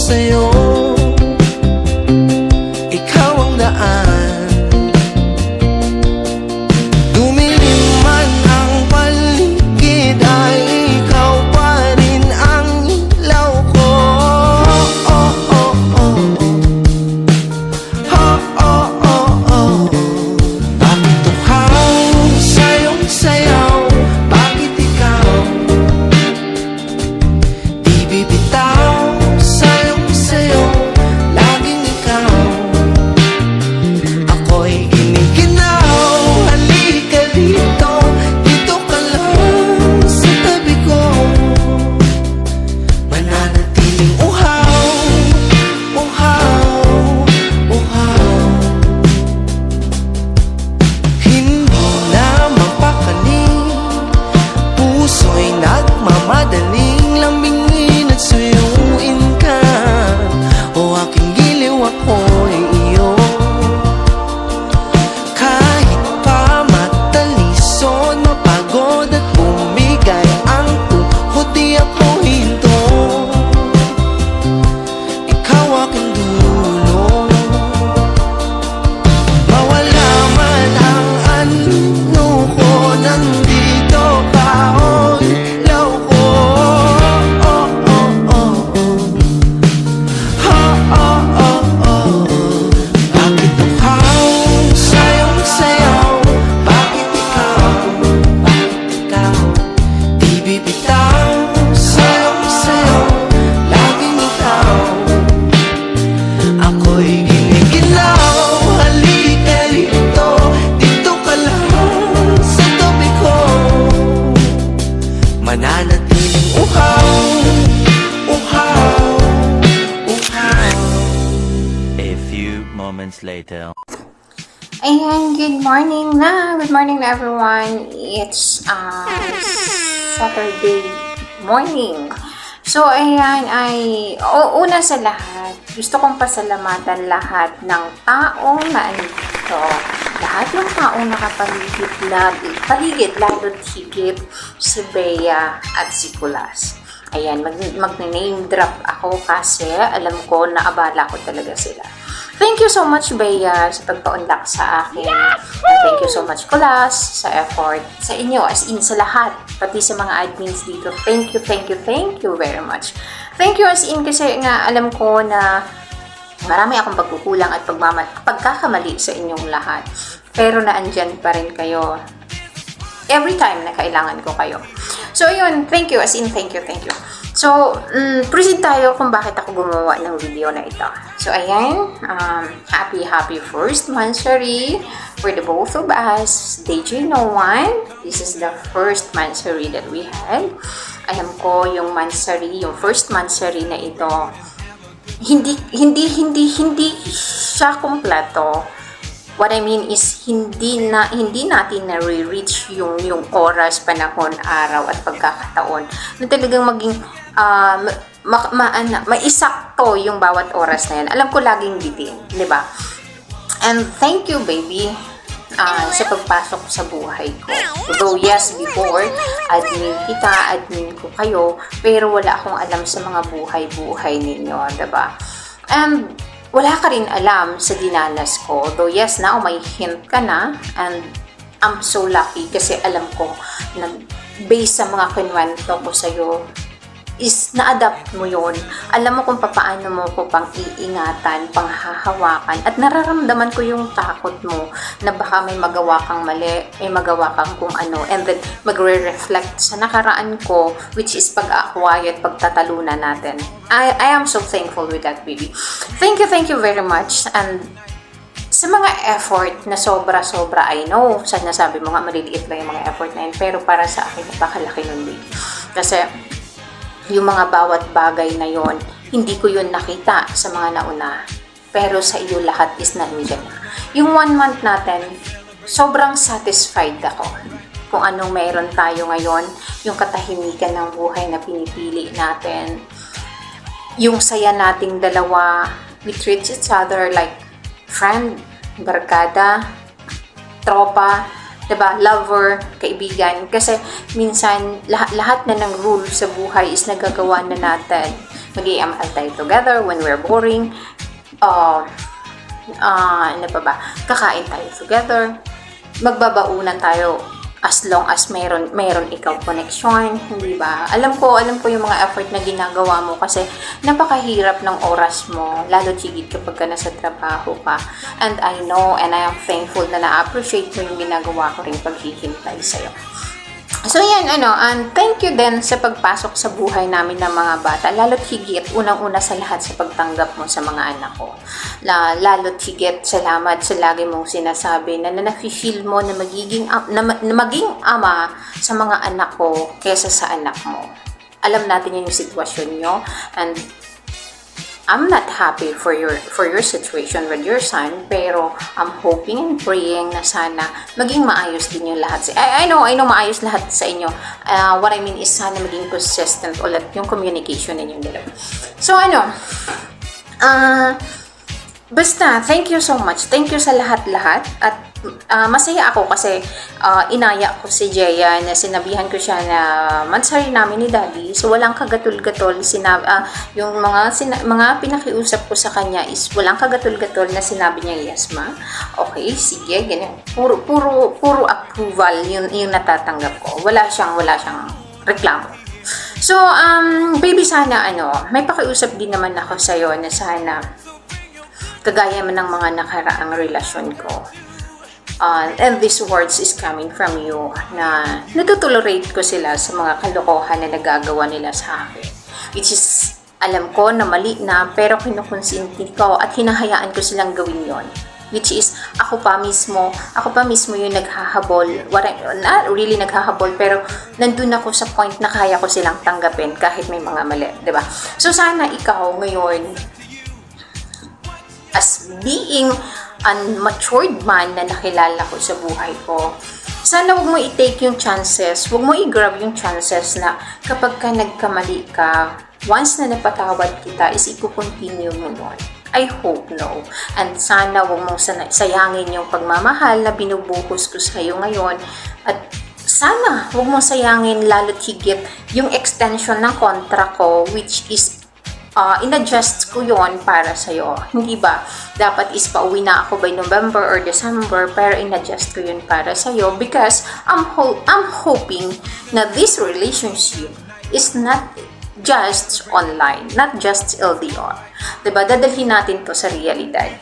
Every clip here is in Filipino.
sa'yo. Ikaw ang daan, dumilim man ang paligid, ay ikaw pa rin ang ilaw ko. Oh, oh, oh, oh. Oh, oh, oh, oh. Bakit tuhaw sa'yong sayaw? Bakit ikaw di bibitaw sa'yong sayo? Laging ikaw, ako'y giniginaw. Halika dito, dito ka lang sa tabi ko. Mananatiling uhaw, uhaw, uhaw. Hindi na mapakaling, puso'y nagmamadaling lambingin at suyuin ka. O aking giliw, ako'y iyo. Kahit pa matalisod, mapagod at bumigay ang tuhod, di ako hinto. Ikaw aking dulo. Mawala man ang ano ko, nandito ka, oh, ilaw ko. Oh, oh, oh. Oh, oh, oh, oh. Bakit tuhaw sa'yong sayaw? Bakit ikaw di bibitaw sa'yong sayo? Laging ikaw, ako'y giniginaw. Halika rito, dito ka lang sa tabi ko. Mananatiling uhaw, uhaw, uhaw. A few moments later. Ayan, good morning na. Good morning na everyone. It's Saturday morning. So, ayan una sa lahat, gusto kong pasalamatan lahat ng taong na andito. Lahat ng taong nakapaligid, lalo't higit si Bea at si Kulas. Ayan, mag-name drop ako kasi alam ko na abala ko talaga sila. Thank you so much, Bea, sa pagpa-unlock sa akin. And thank you so much, Kulas, sa effort. Sa inyo, as in sa lahat. Pati sa mga admins dito. Thank you, thank you, thank you very much. Thank you as in kasi nga alam ko na marami akong pagkukulang at pagkakamali sa inyong lahat. Pero naandyan pa rin kayo every time na kailangan ko kayo. So, yun. Thank you. As in, thank you, thank you. So, proceed tayo kung bakit ako gumawa ng video na ito. So, ayan. Happy first monthsary for the both of us. Did you know one? This is the first monthsary that we had. Alam ko, yung monthsary, yung first monthsary na ito, hindi siya kumpleto. What I mean is, hindi natin na-reach yung oras, panahon, araw, at pagkakataon na talagang maging maisakto yung bawat oras na yan. Alam ko laging bitin, di ba? And thank you, baby, sa pagpasok sa buhay ko. Although, yes, before, admin ko kayo, pero wala akong alam sa mga buhay-buhay ninyo, di ba? And wala ka rin alam sa dinanas ko. Though yes, now may hint ka na, and I'm so lucky kasi alam ko na based sa mga kinwento ko sa'yo is na-adapt mo yon. Alam mo kung paano mo ko pang iingatan, pang hahawakan, at nararamdaman ko yung takot mo na baka may magawa kang mali, may magawa kang kung ano, and then magre-reflect sa nakaraan ko, which is pag-akway at pagtatalunan natin. I am so thankful with that, baby. Thank you very much. And sa mga effort na sobra-sobra, I know, sana sabi mo nga maliliit lang yung mga effort na yun, pero para sa akin, napakalaki nun, baby. Kasi yung mga bawat bagay na yon, hindi ko yun nakita sa mga nauna. Pero sa iyo lahat is nandiyan na. Yung 1 month natin, sobrang satisfied ako. Kung anong meron tayo ngayon, yung katahimikan ng buhay na pinipili natin, yung saya nating dalawa, we treat each other like friend, barkada, tropa, diba? Lover, kaibigan. Kasi minsan, lahat na ng rule sa buhay is nagagawa na natin Mag-ML tayo together when we're boring. Ano pa ba? Kakain tayo together. Magbabaunan tayo as long as meron ikaw connection, hindi ba? Alam ko yung mga effort na ginagawa mo kasi napakahirap ng oras mo, lalo tigit kapag ka nasa trabaho ka. And I know and I am thankful na na-appreciate mo yung ginagawa ko rin paghihintay sa'yo. So yan, and thank you din sa pagpasok sa buhay namin ng mga bata, lalo't higit, unang-una sa lahat sa pagtanggap mo sa mga anak ko. Lalo't higit, salamat sa lagi mong sinasabi na na-feel mo na maging ama sa mga anak ko kesa sa anak mo. Alam natin yung sitwasyon nyo, and I'm not happy for your situation with your son, pero I'm hoping and praying na sana maging maayos din yung lahat. I know maayos lahat sa inyo. What I mean is sana maging consistent ulit yung communication ninyong dalawa. So basta, thank you so much. Thank you sa lahat-lahat. At masaya ako kasi inaya ko si Jeya na sinabihan ko siya na mansari namin ni Daddy. So walang kagatol-gatol. Yung mga pinakiusap ko sa kanya is walang kagatol-gatol na sinabi niya, yes ma. Okay, sige, ganyan. Puro approval yung natatanggap ko. Wala siyang reklamo. So, baby, sana may pakiusap din naman ako sa'yo na sana kagaya man ng mga nakaraang relasyon ko. And these words is coming from you na natutolerate ko sila sa mga kalokohan na nagagawa nila sa akin. Which is, alam ko na mali na, pero kinukonsinti ko at hinahayaan ko silang gawin yon. Which is, ako pa mismo yung naghahabol. Not really naghahabol, pero nandun ako sa point na kaya ko silang tanggapin kahit may mga mali, diba? So, sana ikaw ngayon, as being unmatured man na nakilala ko sa buhay ko, sana wag mo i-take yung chances, wag mo i-grab yung chances na kapag ka nagkamali ka, once na napatawad kita, is i-continue mo nun. I hope no. And sana wag mong sayangin yung pagmamahal na binubuhos ko sa iyo ngayon. At sana wag mong sayangin lalo't higit yung extension ng contract ko, which is in-adjust ko yon para sa'yo. Hindi ba? Dapat is pauwi na ako by November or December, pero in-adjust ko yun para sa'yo because I'm hoping na this relationship is not just online, not just LDR. Diba? Dadalhin natin to sa realidad.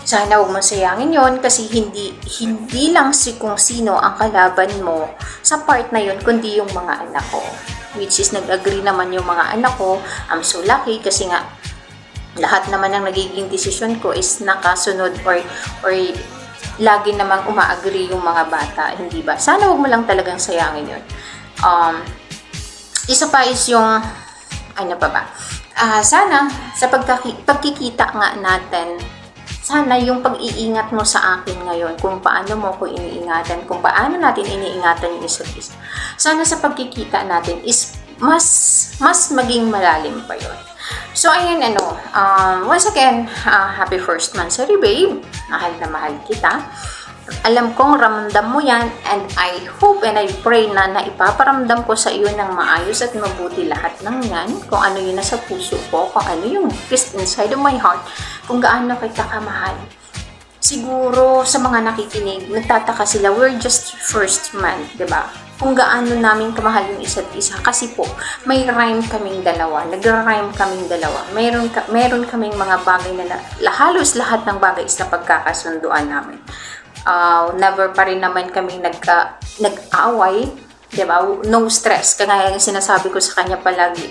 Sana huwag mong sayangin yon kasi hindi lang si kung sino ang kalaban mo sa part na yun, kundi yung mga anak ko. Which is, nag-agree naman yung mga anak ko. I'm so lucky kasi nga lahat naman ng nagiging desisyon ko is nakasunod or lagi namang uma-agree yung mga bata, hindi ba? Sana huwag mo lang talagang sayangin yun. Isa pa is yung sana sa pagkikita nga natin, sana yung pag-iingat mo sa akin ngayon, kung paano mo ko iniingatan, kung paano natin iniingatan yung isa't isa. Sana sa pagkikita natin is mas maging malalim pa yun. So, ayan, once again, happy first monthsary, babe. Mahal na mahal kita. Alam kong ramdam mo yan, and I hope and I pray na ipaparamdam ko sa iyo ng maayos at mabuti lahat ng yan, kung ano yun nasa puso ko, kung ano yung just inside of my heart, kung gaano kita kamahal. Siguro sa mga nakikinig, nagtataka sila, we're just first month, diba? Kung gaano namin kamahal yung isa't isa, kasi po, may rhyme kaming dalawa, nagra-rhyme kaming dalawa, meron kaming mga bagay na halos lahat ng bagay is na pagkakasunduan namin. Never pa rin naman kami nag-away, diba? No stress. Kaya yung sinasabi ko sa kanya palagi,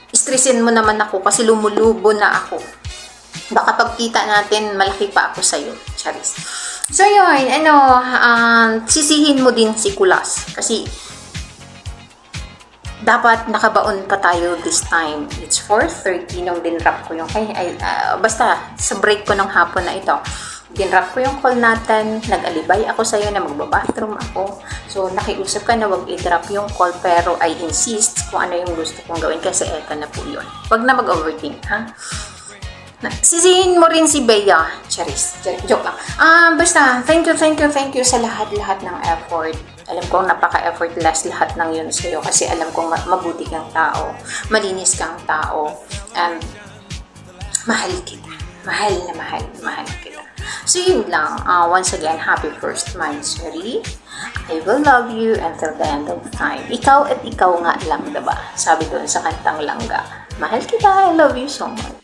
stressin mo naman ako kasi lumulubo na ako. Baka pagkita natin, malaki pa ako sa'yo. Charis. So yun, sisihin mo din si Kulas. Kasi dapat nakabaon pa tayo this time. It's 4:30 nung dinrap ko yung basta sa break ko ng hapon na ito. Dinrap ko yung call natin, nag-alibay ako sa'yo na magbabathroom ako. So, nakiusap ka na wag i-drop yung call, pero I insist kung ano yung gusto kong gawin kasi eto na po yun. Wag na mag-overthink, ha? Sisihin mo rin si Bea. Charis. Joke lang. Basta, thank you sa lahat-lahat ng effort. Alam kong napaka-effortless lahat ng yun sa'yo kasi alam kong mabuti kang tao, malinis kang tao, and mahal kita. Mahal na mahal kita. So yun lang. Once again, happy first monthsary. I will love you until the end of time. Ikaw at ikaw nga lang, diba? Sabi doon sa kantang Langga. Mahal kita, I love you so much.